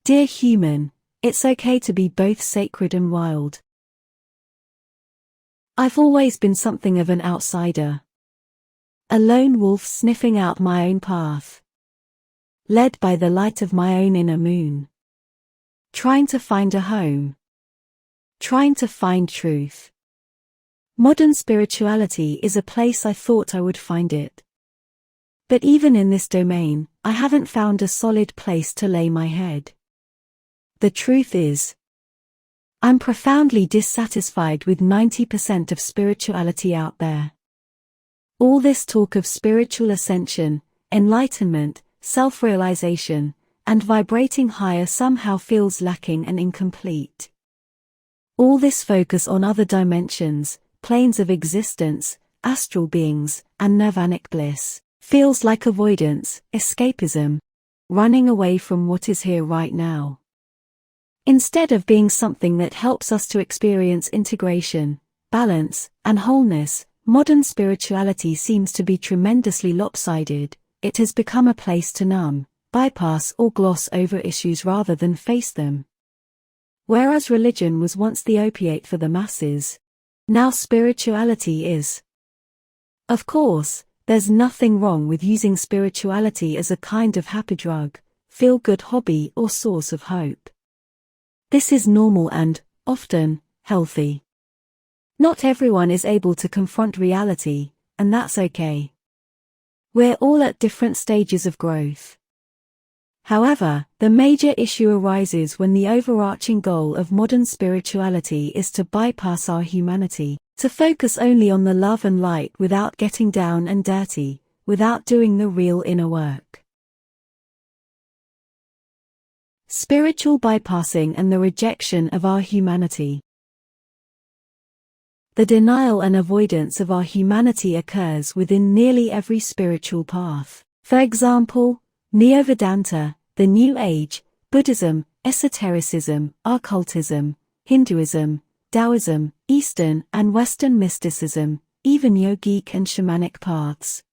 Dear human, it's okay to be both sacred and wild. I've always been something of an outsider. A lone wolf sniffing out my own path. Led by the light of my own inner moon. Trying to find a home. Trying to find truth. Modern spirituality is a place I thought I would find it. But even in this domain, I haven't found a solid place to lay my head. The truth is, I'm profoundly dissatisfied with 90% of spirituality out there. All this talk of spiritual ascension, enlightenment, self-realization, and vibrating higher somehow feels lacking and incomplete. All this focus on other dimensions, planes of existence, astral beings, and nirvanic bliss, feels like avoidance, escapism, running away from what is here right now. Instead of being something that helps us to experience integration, balance, and wholeness, modern spirituality seems to be tremendously lopsided. It has become a place to numb, bypass or gloss over issues rather than face them. Whereas religion was once the opiate for the masses, now spirituality is. Of course, there's nothing wrong with using spirituality as a kind of happy drug, feel-good hobby or source of hope. This is normal and, often, healthy. Not everyone is able to confront reality, and that's okay. We're all at different stages of growth. However, the major issue arises when the overarching goal of modern spirituality is to bypass our humanity, to focus only on the love and light without getting down and dirty, without doing the real inner work. Spiritual bypassing and the rejection of our humanity. The denial and avoidance of our humanity occurs within nearly every spiritual path. For example, Neo-Vedanta, the New Age, Buddhism, esotericism, occultism, Hinduism, Taoism, Eastern and Western mysticism, even yogic and shamanic paths.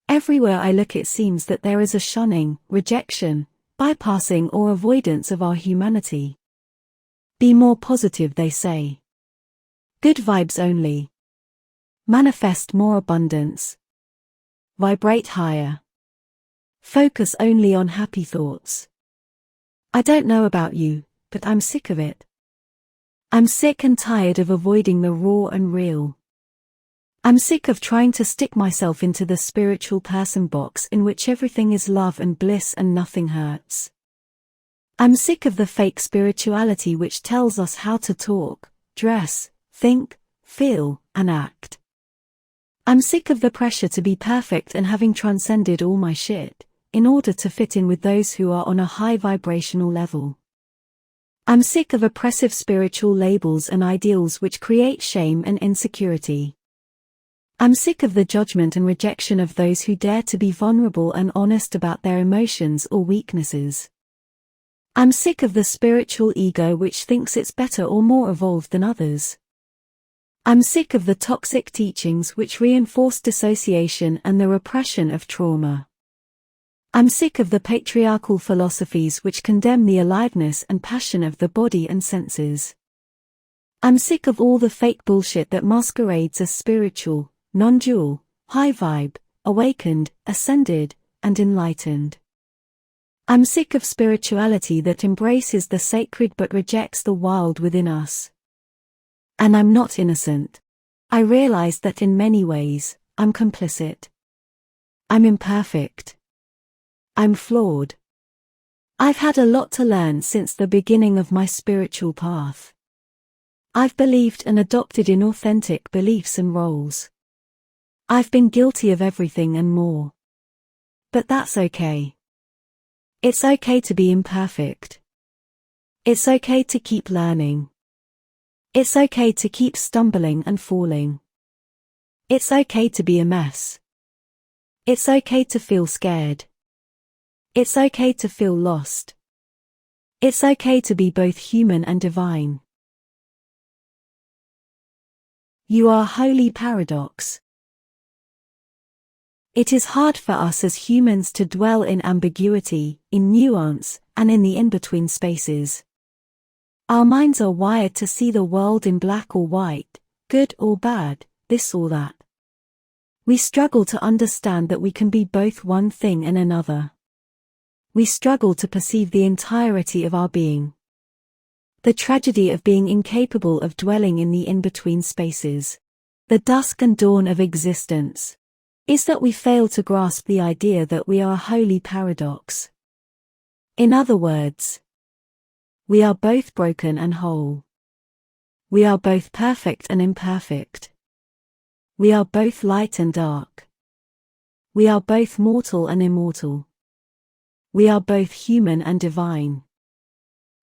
Everywhere I look it seems that there is a shunning, rejection, bypassing or avoidance of our humanity. Be more positive, they say. Good vibes only. Manifest more abundance. Vibrate higher. Focus only on happy thoughts. I don't know about you, but I'm sick of it. I'm sick and tired of avoiding the raw and real. I'm sick of trying to stick myself into the spiritual person box in which everything is love and bliss and nothing hurts. I'm sick of the fake spirituality which tells us how to talk, dress, think, feel, and act. I'm sick of the pressure to be perfect and having transcended all my shit, in order to fit in with those who are on a high vibrational level. I'm sick of oppressive spiritual labels and ideals which create shame and insecurity. I'm sick of the judgment and rejection of those who dare to be vulnerable and honest about their emotions or weaknesses. I'm sick of the spiritual ego which thinks it's better or more evolved than others. I'm sick of the toxic teachings which reinforce dissociation and the repression of trauma. I'm sick of the patriarchal philosophies which condemn the aliveness and passion of the body and senses. I'm sick of all the fake bullshit that masquerades as spiritual, non-dual, high vibe, awakened, ascended, and enlightened. I'm sick of spirituality that embraces the sacred but rejects the wild within us. And I'm not innocent. I realize that in many ways, I'm complicit. I'm imperfect. I'm flawed. I've had a lot to learn since the beginning of my spiritual path. I've believed and adopted inauthentic beliefs and roles. I've been guilty of everything and more. But that's okay. It's okay to be imperfect. It's okay to keep learning. It's okay to keep stumbling and falling. It's okay to be a mess. It's okay to feel scared. It's okay to feel lost. It's okay to be both human and divine. You are holy paradox. It is hard for us as humans to dwell in ambiguity, in nuance, and in the in-between spaces. Our minds are wired to see the world in black or white, good or bad, this or that. We struggle to understand that we can be both one thing and another. We struggle to perceive the entirety of our being. The tragedy of being incapable of dwelling in the in-between spaces, the dusk and dawn of existence, is that we fail to grasp the idea that we are a holy paradox. In other words, we are both broken and whole. We are both perfect and imperfect. We are both light and dark. We are both mortal and immortal. We are both human and divine.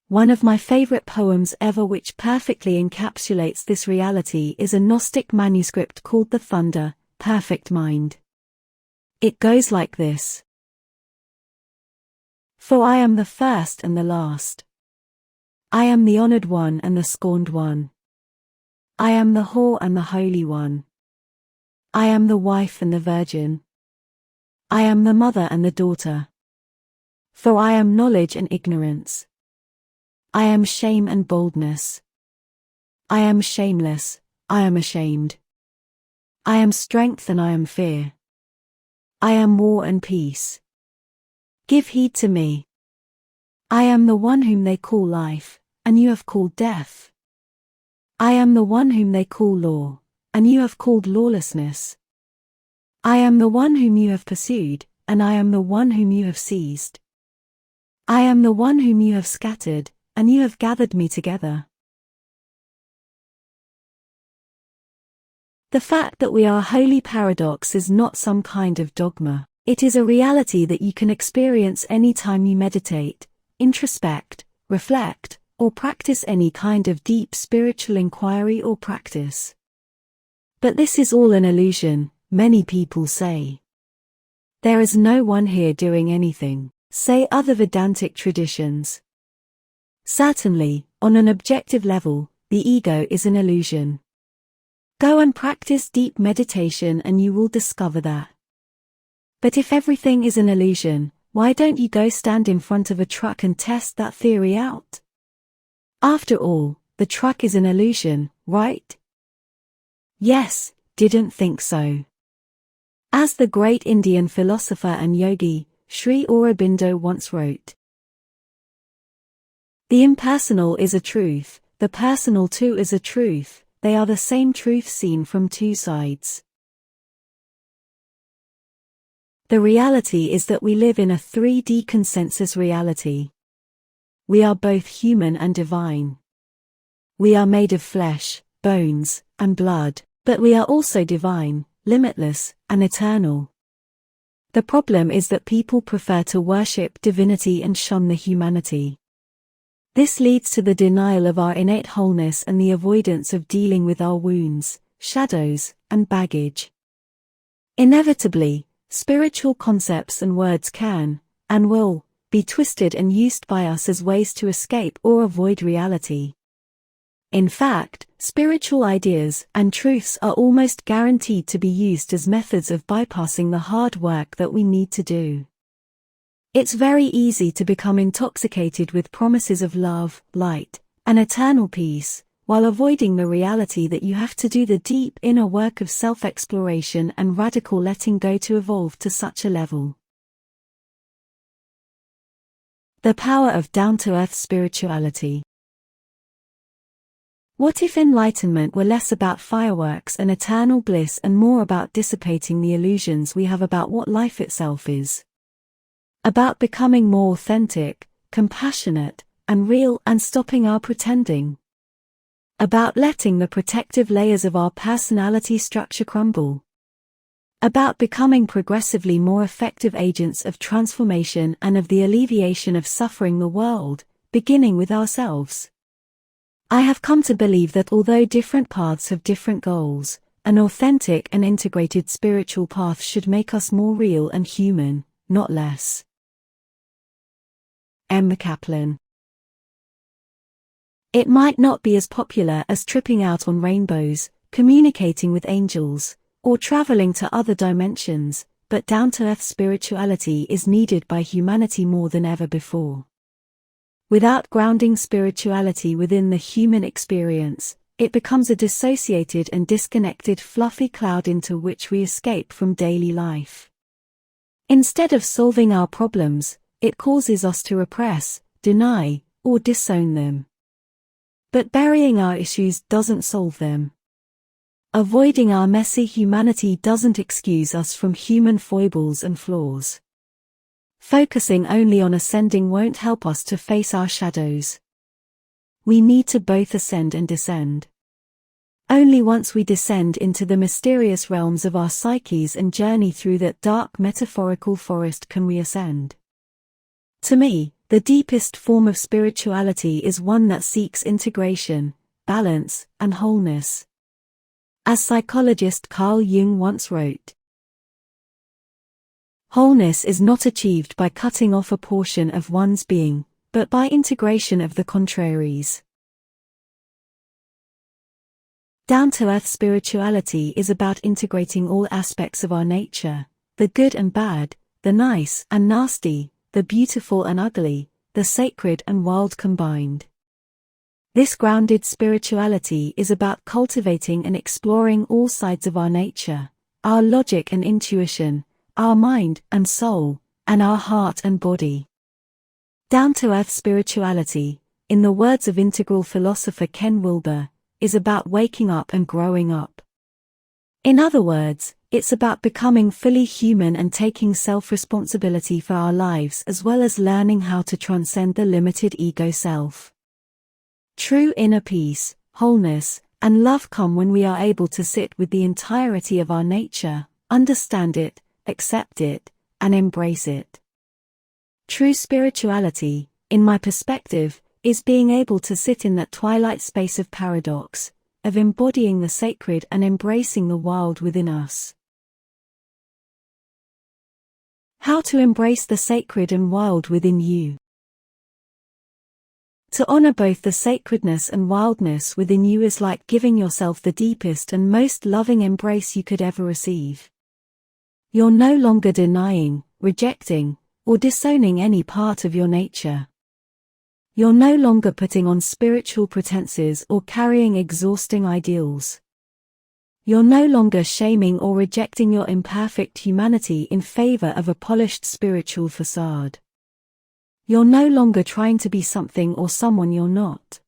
One of my favorite poems ever which perfectly encapsulates this reality is a Gnostic manuscript called The Thunder, Perfect Mind. It goes like this. For I am the first and the last. I am the honored one and the scorned one. I am the whore and the holy one. I am the wife and the virgin. I am the mother and the daughter. For I am knowledge and ignorance. I am shame and boldness. I am shameless, I am ashamed. I am strength and I am fear. I am war and peace. Give heed to me. I am the one whom they call life, and you have called death. I am the one whom they call law, and you have called lawlessness. I am the one whom you have pursued, and I am the one whom you have seized. I am the one whom you have scattered, and you have gathered me together. The fact that we are a holy paradox is not some kind of dogma. It is a reality that you can experience any time you meditate, introspect, reflect, or practice any kind of deep spiritual inquiry or practice. But this is all an illusion, many people say. There is no one here doing anything, say other Vedantic traditions. Certainly, on an objective level, the ego is an illusion. Go and practice deep meditation and you will discover that. But if everything is an illusion, why don't you go stand in front of a truck and test that theory out? After all, the truck is an illusion, right? Yes, didn't think so. As the great Indian philosopher and yogi, Sri Aurobindo once wrote, the impersonal is a truth, the personal too is a truth, they are the same truth seen from two sides. The reality is that we live in a 3D consensus reality. We are both human and divine. We are made of flesh, bones, and blood, but we are also divine, limitless, and eternal. The problem is that people prefer to worship divinity and shun the humanity. This leads to the denial of our innate wholeness and the avoidance of dealing with our wounds, shadows, and baggage. Inevitably, spiritual concepts and words can, and will, be twisted and used by us as ways to escape or avoid reality. In fact, spiritual ideas and truths are almost guaranteed to be used as methods of bypassing the hard work that we need to do. It's very easy to become intoxicated with promises of love, light, and eternal peace, while avoiding the reality that you have to do the deep inner work of self-exploration and radical letting go to evolve to such a level. The power of down-to-earth spirituality. What if enlightenment were less about fireworks and eternal bliss and more about dissipating the illusions we have about what life itself is? About becoming more authentic, compassionate, and real and stopping our pretending. About letting the protective layers of our personality structure crumble. About becoming progressively more effective agents of transformation and of the alleviation of suffering the world, beginning with ourselves. I have come to believe that although different paths have different goals, an authentic and integrated spiritual path should make us more real and human, not less. M. Kaplan. It might not be as popular as tripping out on rainbows, communicating with angels, or traveling to other dimensions, but down-to-earth spirituality is needed by humanity more than ever before. Without grounding spirituality within the human experience, it becomes a dissociated and disconnected fluffy cloud into which we escape from daily life. Instead of solving our problems, it causes us to repress, deny, or disown them. But burying our issues doesn't solve them. Avoiding our messy humanity doesn't excuse us from human foibles and flaws. Focusing only on ascending won't help us to face our shadows. We need to both ascend and descend. Only once we descend into the mysterious realms of our psyches and journey through that dark metaphorical forest can we ascend. To me, the deepest form of spirituality is one that seeks integration, balance, and wholeness. As psychologist Carl Jung once wrote, "Wholeness is not achieved by cutting off a portion of one's being, but by integration of the contraries." Down-to-earth spirituality is about integrating all aspects of our nature, the good and bad, the nice and nasty, the beautiful and ugly, the sacred and wild combined. This grounded spirituality is about cultivating and exploring all sides of our nature, our logic and intuition, our mind and soul, and our heart and body. Down-to-earth spirituality, in the words of integral philosopher Ken Wilber, is about waking up and growing up. In other words, it's about becoming fully human and taking self-responsibility for our lives as well as learning how to transcend the limited ego self. True inner peace, wholeness, and love come when we are able to sit with the entirety of our nature, understand it, accept it, and embrace it. True spirituality, in my perspective, is being able to sit in that twilight space of paradox, of embodying the sacred and embracing the wild within us. How to embrace the sacred and wild within you. To honor both the sacredness and wildness within you is like giving yourself the deepest and most loving embrace you could ever receive. You're no longer denying, rejecting, or disowning any part of your nature. You're no longer putting on spiritual pretenses or carrying exhausting ideals. You're no longer shaming or rejecting your imperfect humanity in favor of a polished spiritual facade. You're no longer trying to be something or someone you're not.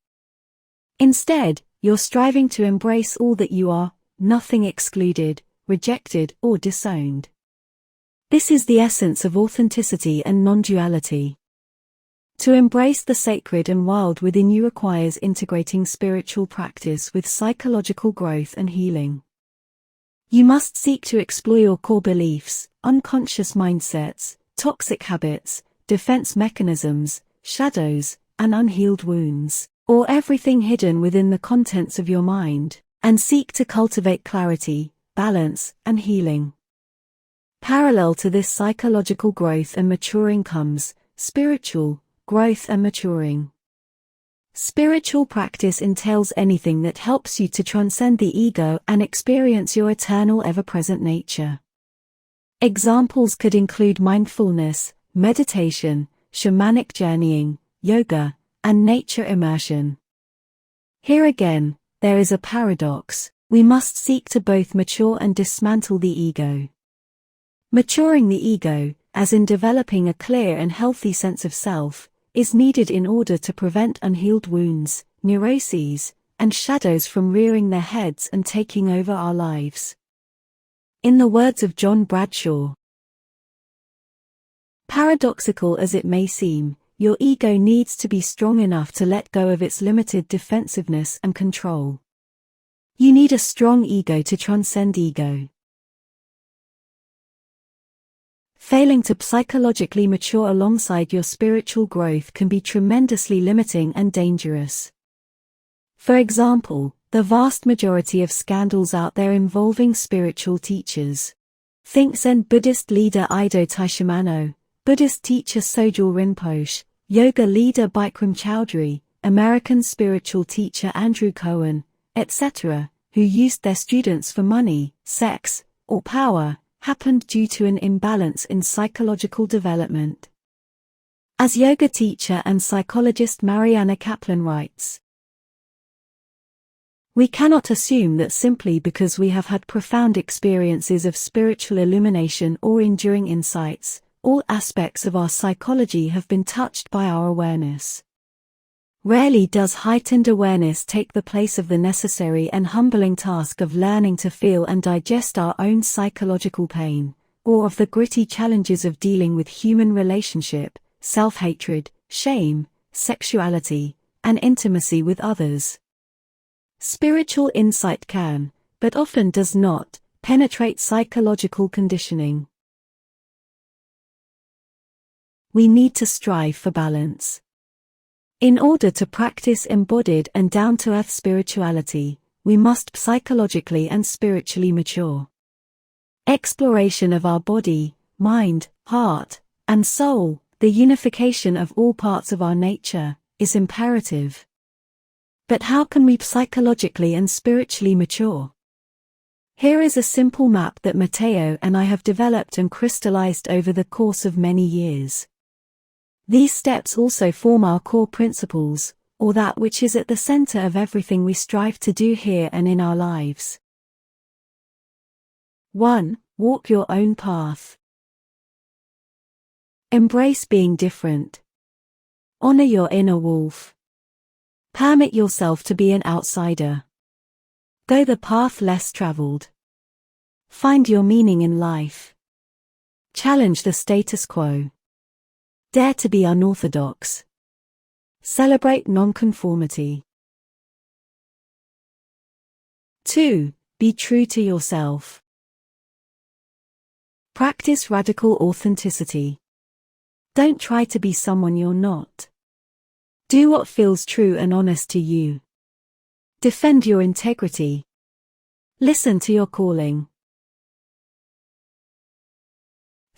Instead, you're striving to embrace all that you are, nothing excluded, rejected, or disowned. This is the essence of authenticity and non-duality. To embrace the sacred and wild within you requires integrating spiritual practice with psychological growth and healing. You must seek to explore your core beliefs, unconscious mindsets, toxic habits, defense mechanisms, shadows, and unhealed wounds, or everything hidden within the contents of your mind, and seek to cultivate clarity, balance, and healing. Parallel to this psychological growth and maturing comes spiritual growth and maturing. Spiritual practice entails anything that helps you to transcend the ego and experience your eternal ever-present nature. Examples could include mindfulness, meditation, shamanic journeying, yoga, and nature immersion. Here again, there is a paradox. We must seek to both mature and dismantle the ego. Maturing the ego, as in developing a clear and healthy sense of self, is needed in order to prevent unhealed wounds, neuroses, and shadows from rearing their heads and taking over our lives. In the words of John Bradshaw, paradoxical as it may seem, your ego needs to be strong enough to let go of its limited defensiveness and control. You need a strong ego to transcend ego. Failing to psychologically mature alongside your spiritual growth can be tremendously limiting and dangerous. For example, the vast majority of scandals out there involving spiritual teachers. Think Zen Buddhist leader Ido Taishimano, Buddhist teacher Sogyal Rinpoche, yoga leader Bikram Choudhury, American spiritual teacher Andrew Cohen, etc., who used their students for money, sex, or power, happened due to an imbalance in psychological development. As yoga teacher and psychologist Mariana Kaplan writes, "We cannot assume that simply because we have had profound experiences of spiritual illumination or enduring insights, all aspects of our psychology have been touched by our awareness. Rarely does heightened awareness take the place of the necessary and humbling task of learning to feel and digest our own psychological pain, or of the gritty challenges of dealing with human relationship, self-hatred, shame, sexuality, and intimacy with others. Spiritual insight can, but often does not, penetrate psychological conditioning. We need to strive for balance. In order to practice embodied and down-to-earth spirituality, we must psychologically and spiritually mature. Exploration of our body, mind, heart, and soul, the unification of all parts of our nature, is imperative. But how can we psychologically and spiritually mature? Here is a simple map that Matteo and I have developed and crystallized over the course of many years. These steps also form our core principles, or that which is at the center of everything we strive to do here and in our lives. 1. Walk your own path. Embrace being different. Honor your inner wolf. Permit yourself to be an outsider. Go the path less traveled. Find your meaning in life. Challenge the status quo. Dare to be unorthodox. Celebrate nonconformity. 2. Be true to yourself. Practice radical authenticity. Don't try to be someone you're not. Do what feels true and honest to you. Defend your integrity. Listen to your calling.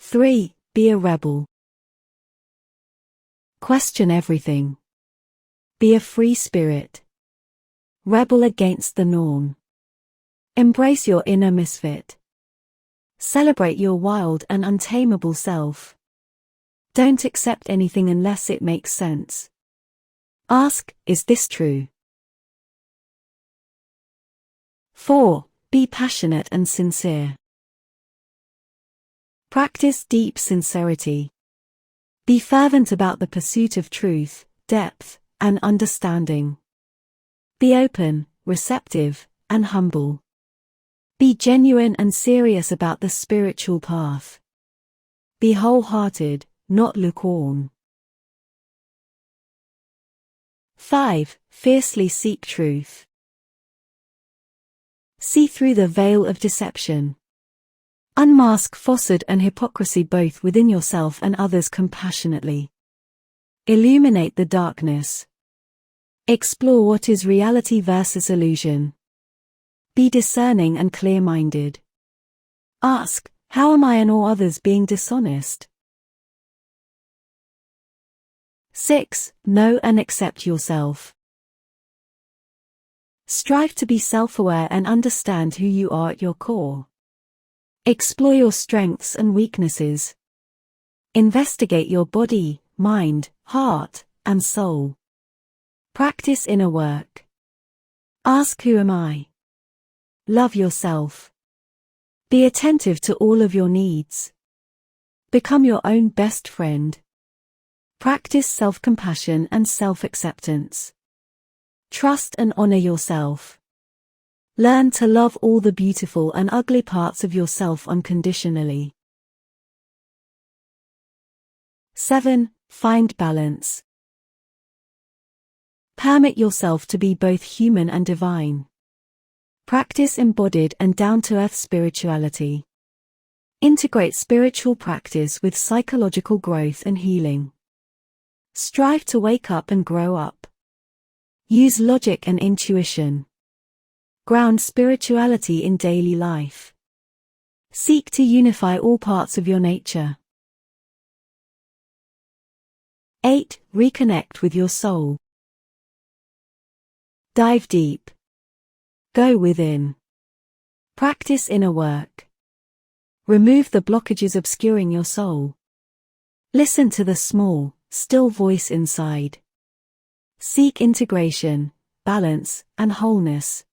3. Be a rebel. Question everything. Be a free spirit. Rebel against the norm. Embrace your inner misfit. Celebrate your wild and untamable self. Don't accept anything unless it makes sense. Ask, is this true? 4. Be passionate and sincere. Practice deep sincerity. Be fervent about the pursuit of truth, depth, and understanding. Be open, receptive, and humble. Be genuine and serious about the spiritual path. Be wholehearted, not lukewarm. 5. Fiercely seek truth. See through the veil of deception. Unmask falsehood and hypocrisy both within yourself and others compassionately. Illuminate the darkness. Explore what is reality versus illusion. Be discerning and clear-minded. Ask, how am I and all others being dishonest? 6. Know and accept yourself. Strive to be self-aware and understand who you are at your core. Explore your strengths and weaknesses. Investigate your body, mind, heart, and soul. Practice inner work. Ask, who am I? Love yourself. Be attentive to all of your needs. Become your own best friend. Practice self-compassion and self-acceptance. Trust and honor yourself. Learn to love all the beautiful and ugly parts of yourself unconditionally. 7. Find balance. Permit yourself to be both human and divine. Practice embodied and down-to-earth spirituality. Integrate spiritual practice with psychological growth and healing. Strive to wake up and grow up. Use logic and intuition. Ground spirituality in daily life. Seek to unify all parts of your nature. 8. Reconnect with your soul. Dive deep. Go within. Practice inner work. Remove the blockages obscuring your soul. Listen to the small, still voice inside. Seek integration, balance, and wholeness.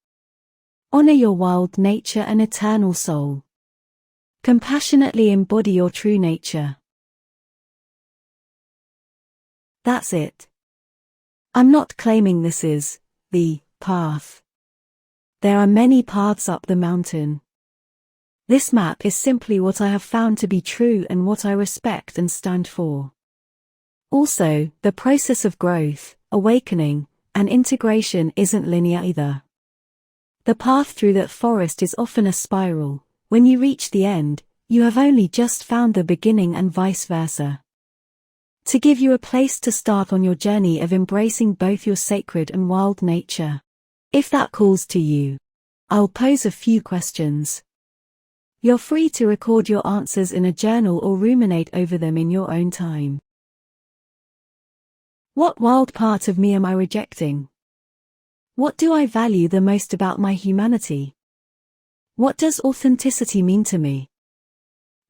Honor your wild nature and eternal soul. Compassionately embody your true nature. That's it. I'm not claiming this is the path. There are many paths up the mountain. This map is simply what I have found to be true and what I respect and stand for. Also, the process of growth, awakening, and integration isn't linear either. The path through that forest is often a spiral. When you reach the end, you have only just found the beginning and vice versa. To give you a place to start on your journey of embracing both your sacred and wild nature. If that calls to you, I'll pose a few questions. You're free to record your answers in a journal or ruminate over them in your own time. What wild part of me am I rejecting? What do I value the most about my humanity? What does authenticity mean to me?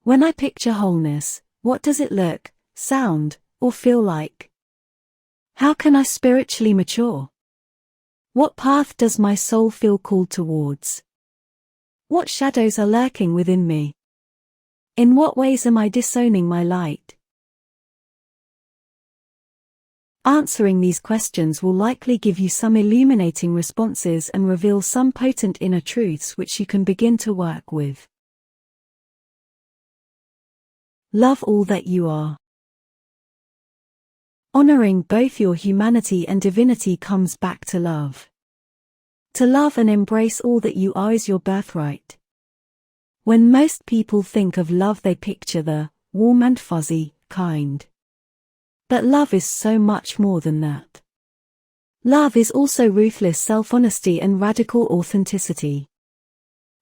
When I picture wholeness, what does it look, sound, or feel like? How can I spiritually mature? What path does my soul feel called towards? What shadows are lurking within me? In what ways am I disowning my light? Answering these questions will likely give you some illuminating responses and reveal some potent inner truths which you can begin to work with. Love all that you are. Honoring both your humanity and divinity comes back to love. To love and embrace all that you are is your birthright. When most people think of love, they picture the warm and fuzzy kind. But love is so much more than that. Love is also ruthless self-honesty and radical authenticity.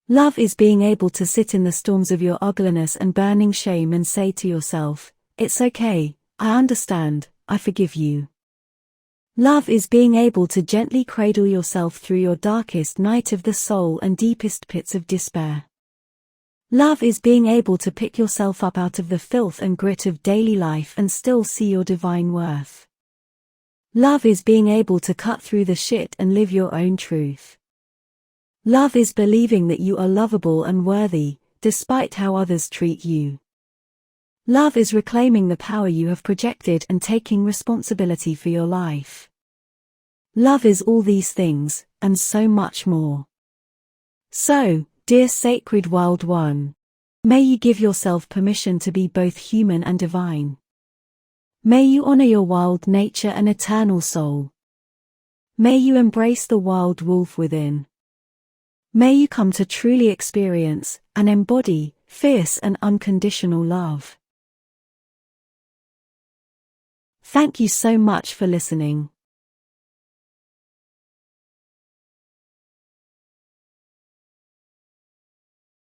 Love is being able to sit in the storms of your ugliness and burning shame and say to yourself, "It's okay, I understand, I forgive you." Love is being able to gently cradle yourself through your darkest night of the soul and deepest pits of despair. Love is being able to pick yourself up out of the filth and grit of daily life and still see your divine worth. Love is being able to cut through the shit and live your own truth. Love is believing that you are lovable and worthy, despite how others treat you. Love is reclaiming the power you have projected and taking responsibility for your life. Love is all these things, and so much more. So, dear sacred wild one, may you give yourself permission to be both human and divine. May you honor your wild nature and eternal soul. May you embrace the wild wolf within. May you come to truly experience and embody fierce and unconditional love. Thank you so much for listening.